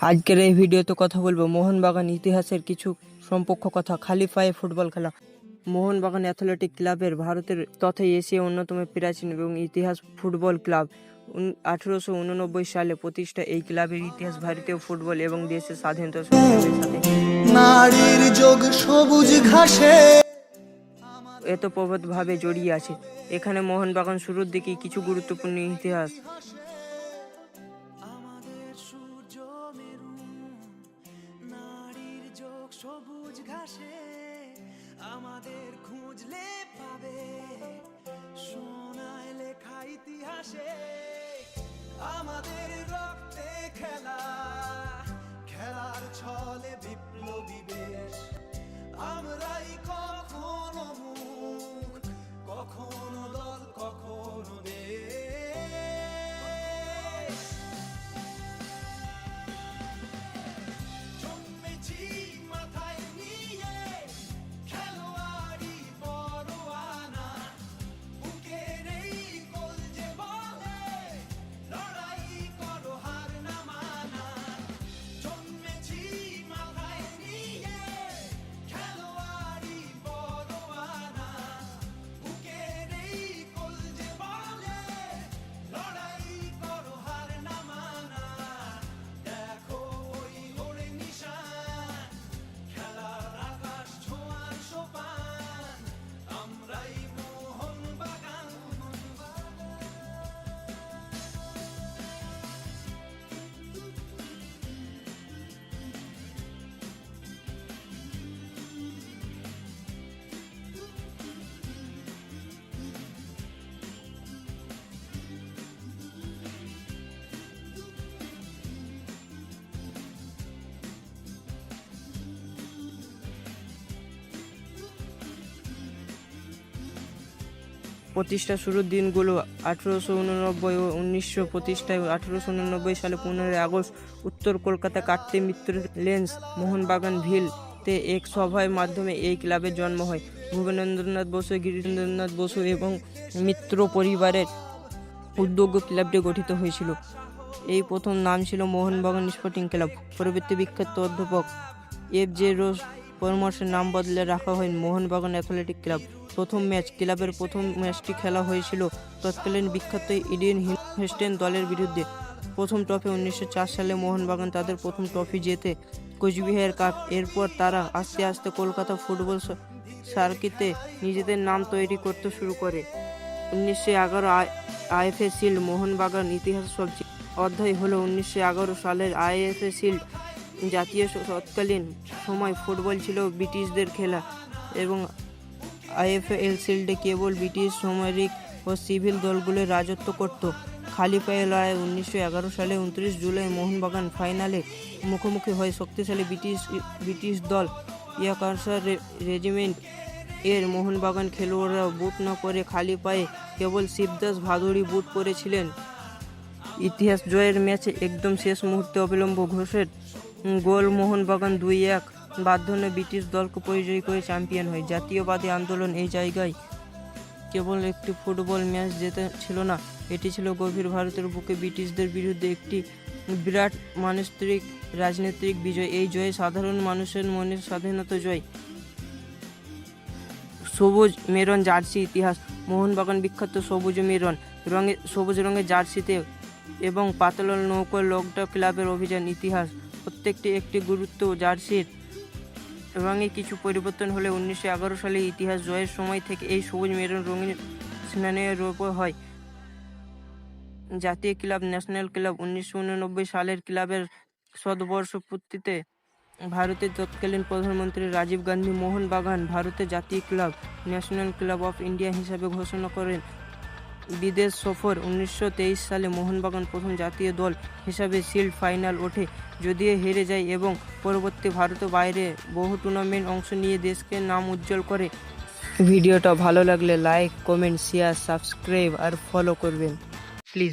আজকের এই ভিডিওতে কথা বলবো মোহনবাগান ইতিহাসের কিছু সম্পর্ক কথা। খালি পায়ে ফুটবল খেলা। মোহনবাগান অ্যাথলেটিক ক্লাবের ভারতের তথা এশিয়ার অন্যতম প্রাচীন এবং ইতিহাস ফুটবল ক্লাব। 1889 সালে প্রতিষ্ঠা। এই ক্লাবের ইতিহাস ভারতীয় ফুটবল এবং দেশের স্বাধীনতা সংগ্রামের সাথে নারীর যোগ সবুজ ঘাসে এতপ্রভাতভাবে জড়িয়ে আছে। এখানে মোহনবাগান শুরুর দিকে কিছু গুরুত্বপূর্ণ ইতিহাস। সবুজ ঘাসে আমাদের খুঁজলে পাবে সোনায় লেখা ইতিহাসে আমাদের রক্তে খেলা খেলার ছলে বিপ্লবী বেশ আমরাই কখনো মুখ কখনো দল কখনো দেশ জন্মেছি মাথায় নিয়ে খেলোয়াড়ি পরোয়ানা বুকের এই কলজে বলে লড়াই করো হার না মানা জন্মেছি মাথায় নিয়ে খেলোয়াড়ি পরোয়ানা বুকের এই কলজে বলে লড়াই করো হার না মানা দেখো ওই ওড়ে নিশান খেলার আকাশ ছোঁয়ার সোপান আমরাই মোহনবাগান প্রতিষ্ঠা শুরুর দিনগুলো 1889 ও 1900। প্রতিষ্ঠায় 1889 সালে 15 আগস্ট উত্তর কলকাতা কাটতে মিত্র লেন্স মোহনবাগান ভিলতে এক সভার মাধ্যমে এই ক্লাবের জন্ম হয়। ভূপেন্দ্রনাথ বসু, গিরীন্দ্রনাথ বসু এবং মিত্র পরিবারের উদ্যোগে ক্লাবটি গঠিত হয়েছিল। এই প্রথম নাম ছিল মোহনবাগান স্পোর্টিং ক্লাব। পরবর্তী বিখ্যাত অধ্যাপক এফ.জে. রোজ পরামর্শে নাম বদলে রাখা হয় মোহনবাগান অ্যাথলেটিক ক্লাব। প্রথম ম্যাচ ক্লাবের প্রথম ম্যাচটি খেলা হয়েছিল তৎকালীন বিখ্যাত ইডেন হেস্টেন দলের বিরুদ্ধে। প্রথম ট্রফি 1904 সালে মোহনবাগান তাদের প্রথম ট্রফি জেতে কোচবিহার কাপ। এরপর তারা আস্তে আস্তে কলকাতা ফুটবল সার্কিটে নিজেদের নাম তৈরি করতে শুরু করে। 1911 আইএফএ শিল্ড। মোহনবাগান ইতিহাসের সবচেয়ে অধ্যায় হলো 1911 সালের আইএফএ শিল্ড। জাতীয় তৎকালীন সময় ফুটবল ছিল ব্রিটিশদের খেলা এবং আইএফএল শিল্ডে কেবল ব্রিটিশ সামরিক ও সিভিল দলগুলো রাজত্ব করত। খালি পায়ে লড়াই 1911 সালে 29 জুলাই মোহনবাগান ফাইনালে মুখোমুখি হয় শক্তিশালী ব্রিটিশ দল ইয়াকার্সার রেজিমেন্ট এর। মোহনবাগান খেলোয়াড়রা বুট না পরে খালি পায়ে কেবল শিবদাস ভাদুড়ি বুট পরেছিলেন। ইতিহাস জয়ের ম্যাচে একদম শেষ মুহূর্তে অবিলম্ব ঘোষের গোল মোহনবাগান 2-1 বাধ্য ব্রিটিশ দলকে পরাজয় করে চ্যাম্পিয়ন হয়। জাতীয়বাদী আন্দোলন। এই জায়গায় কেবল একটি ফুটবল ম্যাচ জেতা ছিল না, এটি ছিল গভীর ভারতের বুকে ব্রিটিশদের বিরুদ্ধে একটি বিরাট মানসিক রাজনৈতিক বিজয়। এই জয়ে সাধারণ মানুষের মনের স্বাধীনতা জয়। সবুজ মেরন জার্সি ইতিহাস। মোহনবাগান বিখ্যাত সবুজ রঙের জার্সিতে এবং পাতলা নৌকো লকডা ক্লাবের অভিযান ইতিহাস। প্রত্যেকটি একটি গুরুত্ব জার্সির রঙে কিছু পরিবর্তন হলে 1911 সালে ইতিহাস জয়ের সময় থেকে এই সবুজ মেরুন রঙিন স্নানের রূপ হয়। জাতীয় ক্লাব ন্যাশনাল ক্লাব। 1989 সালের ক্লাবের শতবর্ষপূর্তিতে ভারতের তৎকালীন প্রধানমন্ত্রী রাজীব গান্ধী মোহনবাগান ভারতের জাতীয় club national club of India হিসাবে ঘোষণা করেন। বিদেশ সফর। 1923 সালে মোহনবাগান প্রথম জাতীয় দল হিসাবে শিল্ড ফাইনাল ওঠে, যদিও হেরে যায় এবং পরবর্তী ভারতের বাইরে বহু টুর্নামেন্ট অংশ নিয়ে দেশকে নাম উজ্জ্বল করে। ভিডিওটা ভালো লাগলে লাইক, কমেন্ট, শেয়ার, সাবস্ক্রাইব আর ফলো করবেন প্লিজ।